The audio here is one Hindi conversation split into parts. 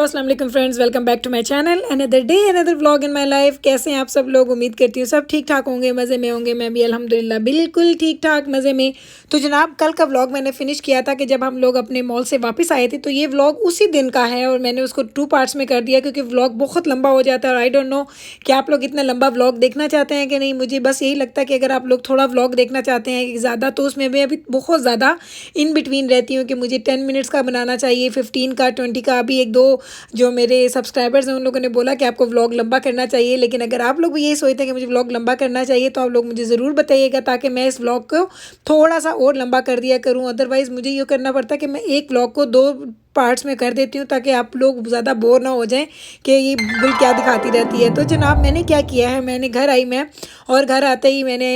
अस्सलाम वालेकुम friends, welcome back to my channel. Another day another vlog in my life. कैसे हैं आप सब लोग? उम्मीद करती हूँ सब ठीक ठाक होंगे, मज़े में होंगे। मैं भी अल्हम्दुलिल्लाह बिल्कुल ठीक ठाक मज़े में। तो जनाब, कल का व्लॉग मैंने फिनिश किया था कि जब हम लोग अपने मॉल से वापस आए थे, तो ये व्लॉग उसी दिन का है और मैंने उसको 2 पार्ट्स में कर दिया क्योंकि व्लॉग बहुत लंबा हो जाता है। और आई डोंट नो कि आप लोग इतना लंबा व्लॉग देखना चाहते हैं कि नहीं। मुझे बस यही लगता है कि अगर आप लोग थोड़ा व्लॉग देखना चाहते हैं ज़्यादा, तो उसमें मैं अभी बहुत ज़्यादा इन बिटवीन रहती हूँ कि मुझे 10 मिनट्स का बनाना चाहिए, 15 का, 20 का। अभी एक दो जो मेरे सब्सक्राइबर्स हैं उन लोगों ने बोला कि आपको व्लॉग लंबा करना चाहिए, लेकिन अगर आप लोग भी यही सोचते हैं कि मुझे व्लॉग लंबा करना चाहिए तो आप लोग मुझे ज़रूर बताइएगा ताकि मैं इस व्लॉग को थोड़ा सा और लंबा कर दिया करूं। अदरवाइज़ मुझे ये करना पड़ता है कि मैं एक व्लॉग को 2 पार्ट्स में कर देती हूँ ताकि आप लोग ज़्यादा बोर ना हो जाएं कि ये बुल क्या दिखाती रहती है। तो जनाब, मैंने क्या किया है, मैंने घर आई मैं, और घर आते ही मैंने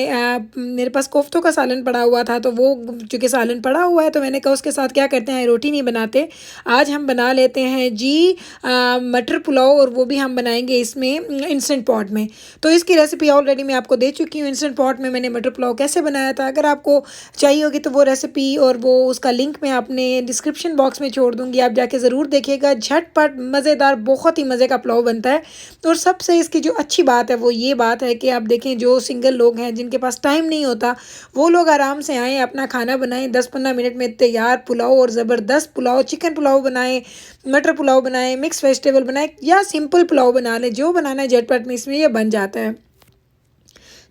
मेरे पास कोफ्तों का सालन पड़ा हुआ था, तो वो चूँकि सालन पड़ा हुआ है तो मैंने कहा उसके साथ क्या करते हैं, रोटी नहीं बनाते, आज हम बना लेते हैं जी मटर पुलाव। और वो भी हम बनाएंगे इसमें इंस्टेंट पॉट में। तो इसकी रेसिपी ऑलरेडी मैं आपको दे चुकी हूँ। इंस्टेंट पॉट में मैंने मटर पुलाव कैसे बनाया था, अगर आपको चाहिए होगी तो वो रेसिपी और वो उसका लिंक मैं अपने डिस्क्रिप्शन बॉक्स में छोड़ दूँगी, आप जाके ज़रूर देखिएगा। झटपट मज़ेदार, बहुत ही मज़े का पुलाव बनता है। और सबसे इसकी जो अच्छी बात है वो ये बात है कि आप देखें, जो सिंगल लोग हैं जिनके पास टाइम नहीं होता, वो लोग आराम से आएँ, अपना खाना बनाएं, 10-15 मिनट में तैयार पुलाव, और ज़बरदस्त पुलाव, चिकन पुलाव बनाएं, मटर पुलाव बनाएं, मिक्स वेजिटेबल बनाएं, या सिंपल पुलाव बना लें, जो बनाना है झटपट में इसमें ये बन जाता है।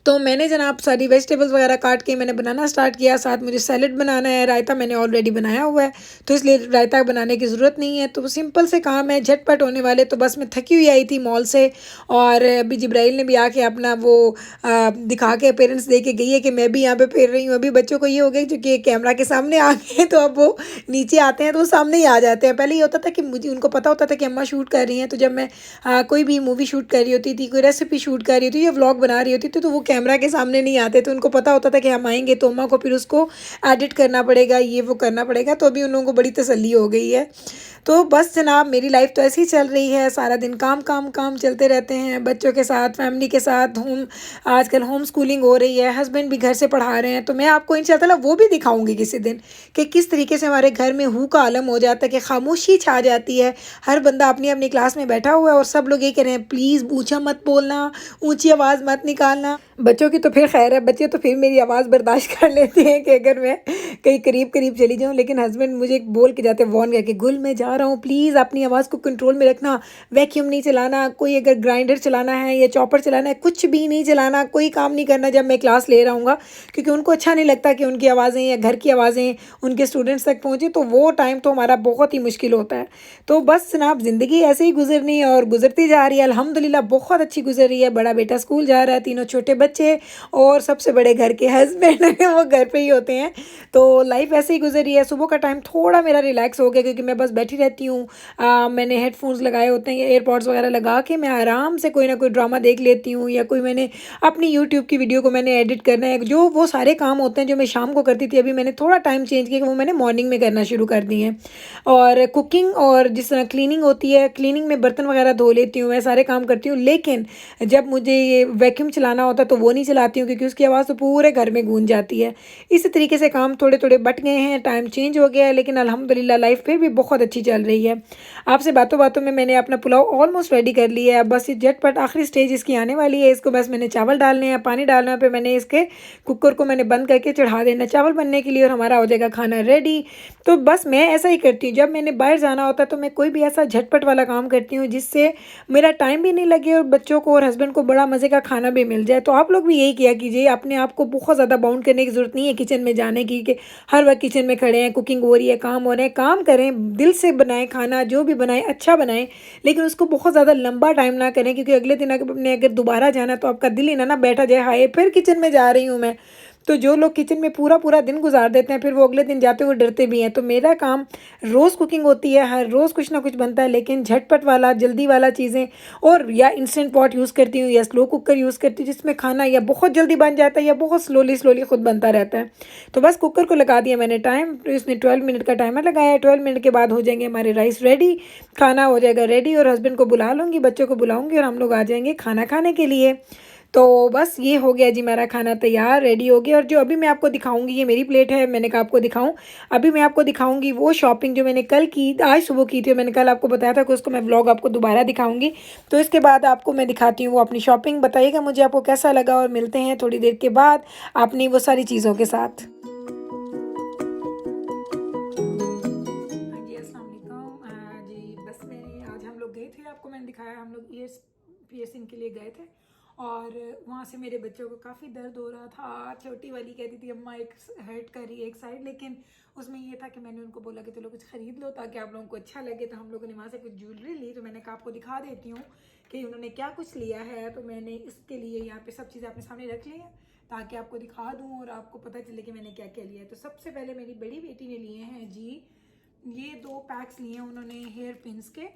तो मैंने जनाब सारी वेजिटेबल्स वगैरह काट के मैंने बनाना स्टार्ट किया। साथ मुझे सैलड बनाना है, रायता मैंने ऑलरेडी बनाया हुआ है तो इसलिए रायता बनाने की ज़रूरत नहीं है। तो सिंपल से काम है, झटपट होने वाले। तो बस मैं थकी हुई आई थी मॉल से, और अभी जिब्राइल ने भी आके अपना वो दिखा के पेरेंट्स दे के गई है कि मैं भी यहाँ पे फिर रही हूँ। अभी बच्चों को ये हो गया क्योंकि कैमरा के सामने आ गए तो अब वो नीचे आते हैं तो वो सामने ही आ जाते हैं। पहले ये होता था कि मुझे उनको पता होता था कि अम्मा शूट कर रही हैं, तो जब मैं कोई भी मूवी शूट कर रही होती थी, कोई रेसिपी शूट कर रही होती या व्लॉग बना रही होती थी, तो वो कैमरा के सामने नहीं आते। तो उनको पता होता था कि हम आएंगे तो अम्मा को फिर उसको एडिट करना पड़ेगा, ये वो करना पड़ेगा। तो अभी उन लोगों को बड़ी तसल्ली हो गई है। तो बस जनाब, मेरी लाइफ तो ऐसी ही चल रही है, सारा दिन काम काम काम चलते रहते हैं, बच्चों के साथ, फैमिली के साथ। आजकल होम स्कूलिंग हो रही है, हस्बैंड भी घर से पढ़ा रहे हैं। तो मैं आपको इंशाल्लाह वो भी दिखाऊंगी किसी दिन कि किस तरीके से हमारे घर में हू का आलम हो जाता है, कि खामोशी छा जाती है। हर बंदा अपनी अपनी क्लास में बैठा हुआ है और सब लोग ये कह रहे हैं, प्लीज़ ऊंचा मत बोलना, ऊंची आवाज़ मत निकालना। बच्चों की तो फिर खैर है, बच्चे तो फिर मेरी आवाज़ बर्दाश्त कर लेते हैं कि अगर मैं कहीं करीब करीब चली जाऊँ। लेकिन हस्बैंड मुझे बोल के जाते हैं, वॉर्न करके, गुल मैं जा रहा हूँ, प्लीज़ अपनी आवाज़ को कंट्रोल में रखना, वैक्यूम नहीं चलाना, कोई अगर ग्राइंडर चलाना है या चॉपर चलाना है, कुछ भी नहीं चलाना, कोई काम नहीं करना जब मैं क्लास ले रहा हूँ, क्योंकि उनको अच्छा नहीं लगता कि उनकी आवाज़ें या घर की आवाज़ें उनके स्टूडेंट्स तक पहुँचे। तो वो टाइम तो हमारा बहुत ही मुश्किल होता है। तो बस जनाब, ज़िंदगी ऐसे ही गुजरनी है और गुजरती जा रही है, अल्हम्दुलिल्लाह बहुत अच्छी गुजर रही है। बड़ा बेटा स्कूल जा रहा है, तीनों छोटे बच्चे, और सबसे बड़े घर के हस्बैंड वो घर पे ही होते हैं। तो लाइफ ऐसे ही गुजर रही है। सुबह का टाइम थोड़ा मेरा रिलैक्स हो गया क्योंकि मैं बस बैठी रहती हूँ। मैंने हेडफोन्स लगाए होते हैं, एयरपॉड्स वगैरह लगा के मैं आराम से कोई ना कोई ड्रामा देख लेती हूँ, या कोई मैंने अपनी यूट्यूब की वीडियो को मैंने एडिट करना है। जो वो सारे काम होते हैं जो मैं शाम को करती थी, अभी मैंने थोड़ा टाइम चेंज किया कि वो मैंने मॉर्निंग में करना शुरू कर दी है। और कुकिंग और जिस तरह क्लीनिंग होती है, क्लीनिंग में बर्तन वगैरह धो लेती हूँ, मैं सारे काम करती हूँ। लेकिन जब मुझे ये वैक्यूम चलाना होता है तो वो नहीं चलाती हूँ क्योंकि उसकी आवाज़ तो पूरे घर में गूंज जाती है। इसी तरीके से काम थोड़े थोड़े बट गए हैं, टाइम चेंज हो गया है, लेकिन अल्हम्दुलिल्लाह लाइफ फिर भी बहुत अच्छी चल रही है। आपसे बातों बातों में मैंने अपना पुलाव ऑलमोस्ट रेडी कर लिया है। अब बस ये झटपट आखिरी स्टेज इसकी आने वाली है। इसको बस मैंने चावल डालने हैं, पानी डालना है, फिर मैंने इसके कुकर को मैंने बंद करके चढ़ा देना चावल बनने के लिए, और हमारा हो जाएगा खाना रेडी। तो बस मैं ऐसा ही करती हूँ, जब मैंने बाहर जाना होता है तो मैं कोई भी ऐसा झटपट वाला काम करती हूँ जिससे मेरा टाइम भी नहीं लगे और बच्चों को और हस्बैंड को बड़ा मज़े का खाना भी मिल जाए। तो आप लोग भी यही किया कीजिए, अपने आप को बहुत ज़्यादा बाउंड करने की ज़रूरत नहीं है किचन में जाने की, कि हर वक्त किचन में खड़े हैं, कुकिंग हो रही है, काम हो रहे हैं। काम करें, दिल से बनाएं खाना, जो भी बनाएं अच्छा बनाएं, लेकिन उसको बहुत ज़्यादा लंबा टाइम ना करें, क्योंकि अगले दिन अगर दोबारा जाना तो आपका दिल ही ना बैठा जाए, हाय फिर किचन में जा रही हूँ मैं। तो जो लोग किचन में पूरा पूरा दिन गुजार देते हैं, फिर वो अगले दिन जाते हुए डरते भी हैं। तो मेरा काम रोज़ कुकिंग होती है, हर रोज़ कुछ ना कुछ बनता है, लेकिन झटपट वाला, जल्दी वाला चीज़ें, और या इंस्टेंट पॉट यूज़ करती हूँ या स्लो कुकर यूज़ करती हूँ, जिसमें खाना या बहुत जल्दी बन जाता है या बहुत स्लोली स्लोली खुद बनता रहता है। तो बस कुकर को लगा दिया मैंने टाइम, तो इसने 12 मिनट का टाइमर लगाया है। 12 मिनट के बाद हो जाएंगे हमारे राइस रेडी, खाना हो जाएगा रेडी, और हस्बैंड को बुला लूँगी, बच्चों को बुलाऊँगी और हम लोग आ जाएंगे खाना खाने के लिए। तो बस ये हो गया जी, मेरा खाना तैयार रेडी हो गया। और जो अभी मैं आपको दिखाऊंगी, ये मेरी प्लेट है, मैंने कहा आपको दिखाऊं। अभी मैं आपको दिखाऊंगी वो शॉपिंग जो मैंने कल की, आज सुबह की थी। मैंने कल आपको बताया था कि उसको मैं व्लॉग आपको दोबारा दिखाऊंगी। तो इसके बाद आपको मैं दिखाती हूँ वो अपनी शॉपिंग। बताइएगा मुझे आपको कैसा लगा, और मिलते हैं थोड़ी देर के बाद अपनी वो सारी चीज़ों के साथ। हाँ जी, अस्सलाम वालेकुम। जी बस मैंने आज हम लोग गए थे, आपको मैंने दिखाया, हम लोग ईयर्स पियर्सिंग के लिए गए थे। और वहाँ से मेरे बच्चों को काफ़ी दर्द हो रहा था। छोटी वाली कहती थी अम्मा एक हर्ट कर रही है एक साइड, लेकिन उसमें ये था कि मैंने उनको बोला कि चलो कुछ ख़रीद लो ताकि आप लोगों को अच्छा लगे। तो हम लोगों ने वहाँ से कुछ ज्वेलरी ली। तो मैंने कहा आपको दिखा देती हूँ कि उन्होंने क्या कुछ लिया है। तो मैंने इसके लिए यहाँ पे सब चीज़ें अपने सामने रख ली हैं ताकि आपको दिखा दूँ और आपको पता चले कि मैंने क्या क्या लिया है। तो सबसे पहले मेरी बड़ी बेटी ने लिए हैं जी, ये 2 पैक्स लिए हैं उन्होंने हेयर पिन्स के।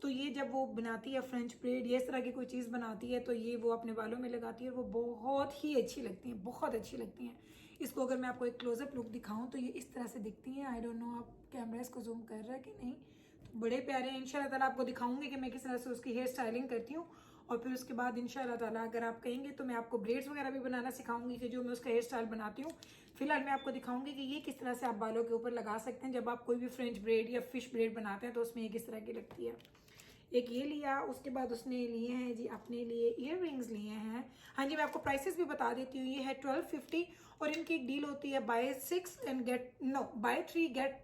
तो ये जब वो बनाती है फ्रेंच ब्रेड या इस तरह की कोई चीज़ बनाती है तो ये वो अपने बालों में लगाती है, और वो बहुत ही अच्छी लगती हैं, बहुत अच्छी लगती हैं। इसको अगर मैं आपको एक क्लोजअप लुक दिखाऊं तो ये इस तरह से दिखती हैं। आई डोंट नो आप कैमरा इसको जूम कर रहा है कि नहीं। तो बड़े प्यारे हैं। इंशाल्लाह ताला आपको दिखाऊंगी कि मैं किस तरह से उसकी हेयर स्टाइलिंग करती हूँ। और फिर उसके बाद इंशाल्लाह ताला अगर आप कहेंगे तो मैं आपको ब्रेड्स वगैरह भी बनाना सिखाऊंगी कि जो मैं उसका हेयर स्टाइल बनाती हूँ। फिलहाल मैं आपको दिखाऊंगी कि ये किस तरह से आप बालों के ऊपर लगा सकते हैं। जब आप कोई भी फ्रेंच ब्रेड या फिश ब्रेड बनाते हैं तो उसमें ये किस तरह की लगती है। एक ये लिया, उसके बाद उसने लिए हैं जी अपने लिए ईयर रिंग्स लिए हैं। हाँ जी, मैं आपको प्राइसेस भी बता देती हूँ। ये है 1250, और इनकी एक डील होती है buy 6 and get no buy 3 get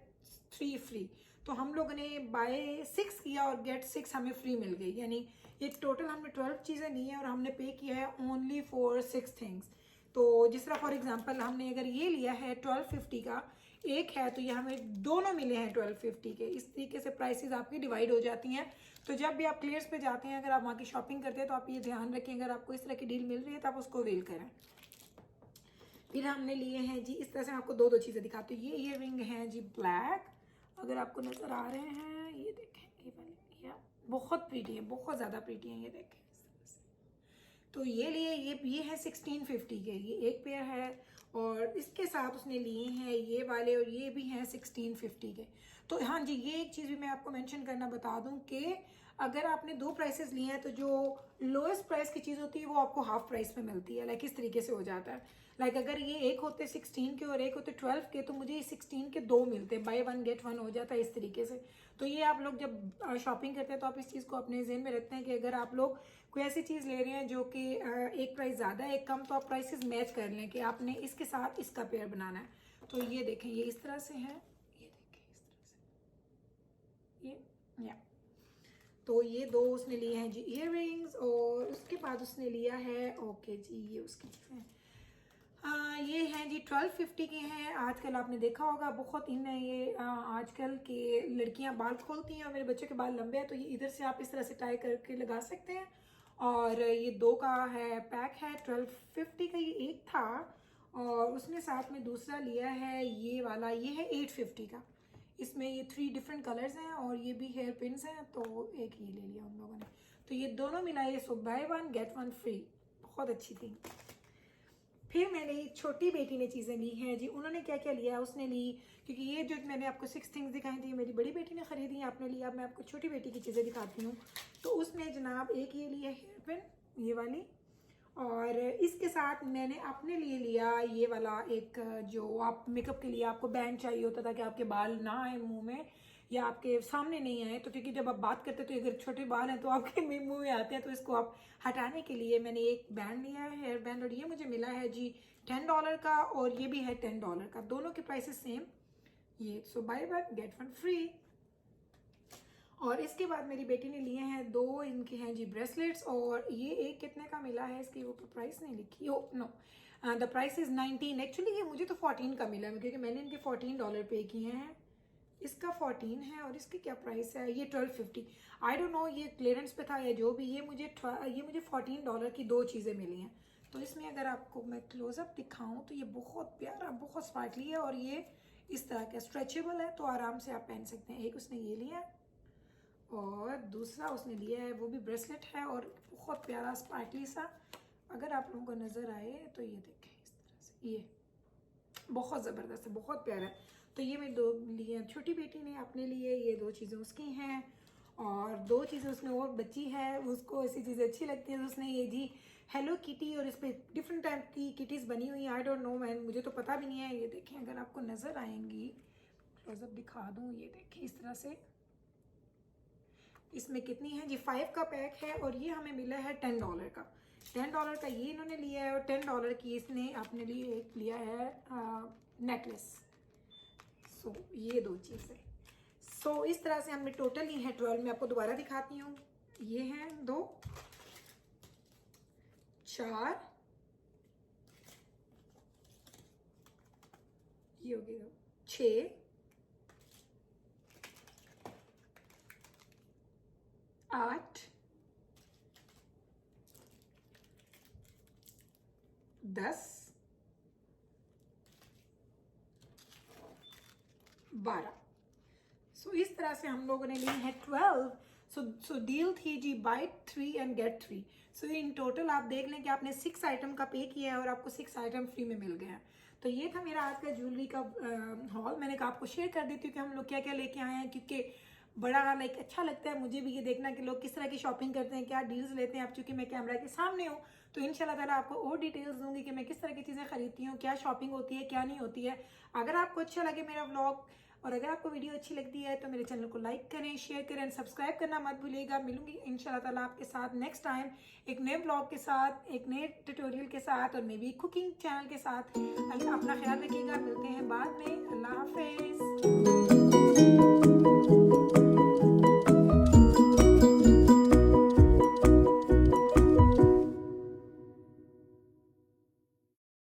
3 free. तो हम लोगों ने बाय 6 किया और गेट 6 हमें फ्री मिल गई। यानी ये टोटल हमने 12 चीज़ें ली हैं और हमने पे किया है ओनली फॉर 6 थिंग्स। तो जिस तरह फॉर एग्जांपल हमने अगर ये लिया है 1250 का एक है, तो ये हमें दोनों मिले हैं 1250 के। इस तरीके से प्राइसेस आपकी डिवाइड हो जाती हैं। तो जब भी आप क्लियर्स पे जाते हैं, अगर आप वहाँ की शॉपिंग करते हैं तो आप ये ध्यान रखें, अगर आपको इस तरह की डील मिल रही है तो आप उसको अवेल करें। फिर हमने लिए हैं जी, इस तरह से मैं आपको दो चीज़ें दिखाती हूँ। ये ईयर रिंग हैं जी ब्लैक, अगर आपको नज़र आ रहे हैं, ये देखें, ये वाले या बहुत प्रीटी है, बहुत ज़्यादा प्रीटी है, ये देखें। तो ये लिए, ये है 1650 के, ये एक पेयर है। और इसके साथ उसने लिए हैं ये वाले, और ये भी हैं 1650 के। तो हाँ जी, ये एक चीज़ भी मैं आपको मेंशन करना बता दूं कि अगर आपने 2 प्राइसेस लिए हैं तो जो लोएस्ट प्राइस की चीज़ होती है वो आपको हाफ प्राइस में मिलती है। लाइक इस तरीके से हो जाता है। लाइक अगर ये एक होते 16 के और एक होते 12 के, तो मुझे 16 के 2 मिलते, बाय 1 गेट 1 हो जाता है इस तरीके से। तो ये आप लोग जब शॉपिंग करते हैं तो आप इस चीज़ को अपने ज़हन में रखते हैं कि अगर आप लोग कोई ऐसी चीज़ ले रहे हैं जो कि एक प्राइस ज़्यादा है एक कम, तो आप प्राइसेस मैच कर लें कि आपने इसके साथ इसका पेयर बनाना है। तो ये देखें, ये इस तरह से है, ये देखें इस तरह से, ये या तो ये 2 उसने लिए हैं जी ईयर रिंग्स। और उसके बाद उसने लिया है, ओके जी, ये उसकी चीज़ें ये हैं जी 1250 के हैं। आजकल आपने देखा होगा बहुत इन है ये, आजकल के लड़कियां बाल खोलती हैं और मेरे बच्चे के बाल लंबे हैं, तो ये इधर से आप इस तरह से टाई करके लगा सकते हैं। और ये 2 का है पैक है 1250 का, ये एक था। और उसने साथ में दूसरा लिया है ये वाला, ये है 850 का। इसमें ये 3 डिफरेंट कलर्स हैं और ये भी हेयर पिन्स हैं, तो एक ही ले लिया उन लोगों ने। तो ये दोनों मिलाए, सो बाय 1 गेट 1 फ्री, बहुत अच्छी थी। फिर मैंने छोटी बेटी ने चीज़ें ली हैं जी। उन्होंने क्या क्या लिया, उसने ली, क्योंकि ये जो मैंने आपको 6 थिंग्स दिखाई थी मेरी बड़ी बेटी ने खरीदी है, आपने लिया। अब मैं आपको छोटी बेटी की चीज़ें दिखाती हूँ। तो उसने जनाब एक ये लिया हेयर पिन, ये वाली। और इसके साथ मैंने अपने लिए लिया ये वाला एक, जो आप मेकअप के लिए आपको बैंड चाहिए होता था कि आपके बाल ना आए मुंह में या आपके सामने नहीं आए। तो क्योंकि जब आप बात करते तो अगर छोटे बाल हैं तो आपके मुंह में आते हैं, तो इसको आप हटाने के लिए मैंने एक बैंड लिया है, हेयर बैंड। और ये मुझे मिला है जी $10 का, और ये भी है $10 का, दोनों के प्राइसेस सेम। ये सो बाय 1 गेट 1 फ्री। और इसके बाद मेरी बेटी ने लिए हैं 2 इनके हैं जी ब्रेसलेट्स। और ये एक कितने का मिला है, इसकी ऊपर प्राइस नहीं लिखी, oh no, the price is 19। Actually ये मुझे तो 14 का मिला है, क्योंकि मैंने इनके $14 पे किए हैं। इसका 14 है और इसकी क्या प्राइस है, ये 1250। आई डोंट नो ये क्लियरेंस पे था या जो भी, ये मुझे $14 की 2 चीज़ें मिली हैं। तो इसमें अगर आपको मैं क्लोजअप दिखाऊं तो ये बहुत प्यारा, बहुत स्पार्कली है, और ये इस तरह का स्ट्रेचेबल है, तो आराम से आप पहन सकते हैं। एक उसने ये लिया और दूसरा उसने लिया है वो भी ब्रेसलेट है, और बहुत प्यारा स्पार्कली सा। अगर आप लोगों को नज़र आए तो ये देखें इस तरह से, ये बहुत ज़बरदस्त है, बहुत प्यारा है। तो ये मैं 2 लिए, छोटी बेटी ने अपने लिए, ये 2 चीज़ें उसकी हैं। और 2 चीज़ें उसने और बची है, उसको ऐसी चीज़ें अच्छी लगती हैं, तो उसने ये जी हेलो किटी और इस पर डिफरेंट टाइप की किटीज़ बनी हुई हैं। आई डोंट नो मैन, मुझे तो पता भी नहीं है। ये देखें, अगर आपको नज़र आएंगी, क्लोजअप दिखा दूँ, ये देखें इस तरह से। इसमें कितनी है जी, 5 का पैक है और ये हमें मिला है $10 का। $10 का ये इन्होंने लिया है और $10 की इसने अपने लिए एक लिया है नेकलेस। सो ये 2 चीज़ें। सो इस तरह से हमने टोटल ली है 12। मैं आपको दोबारा दिखाती हूँ। ये हैं 2, 4, ये हो गया 6, 8, 10, 12। सो इस तरह से हम लोगों ने ली है 12। सो डील थी जी, buy 3 and get 3। So in total आप देख लें कि आपने 6 आइटम का पे किया है और आपको 6 आइटम फ्री में मिल गया है। तो ये था मेरा आज का ज्वेलरी का हॉल। मैंने कहा आपको शेयर कर देती हूँ कि हम लोग क्या क्या लेके आए हैं, क्योंकि बड़ा लाइक अच्छा लगता है मुझे भी ये देखना कि लोग किस तरह की शॉपिंग करते हैं, क्या डील्स लेते हैं। अब चूंकि मैं कैमरा के सामने हूँ तो इंशाल्लाह ताला आपको और डिटेल्स दूंगी कि मैं किस तरह की चीज़ें खरीदती हूँ, क्या शॉपिंग होती है, क्या नहीं होती है। अगर आपको अच्छा लगे मेरा व्लॉग और अगर आपको वीडियो अच्छी लगती है तो मेरे चैनल को लाइक करें, शेयर करें एंड सब्सक्राइब करना मत भूलिएगा। मिलूंगी इंशाल्लाह ताला आपके साथ नेक्स्ट टाइम एक नए व्लॉग के साथ, एक नए ट्यूटोरियल के साथ और मे बी कुकिंग चैनल के साथ। अपना ख्याल रखिएगा, मिलते हैं बाद में।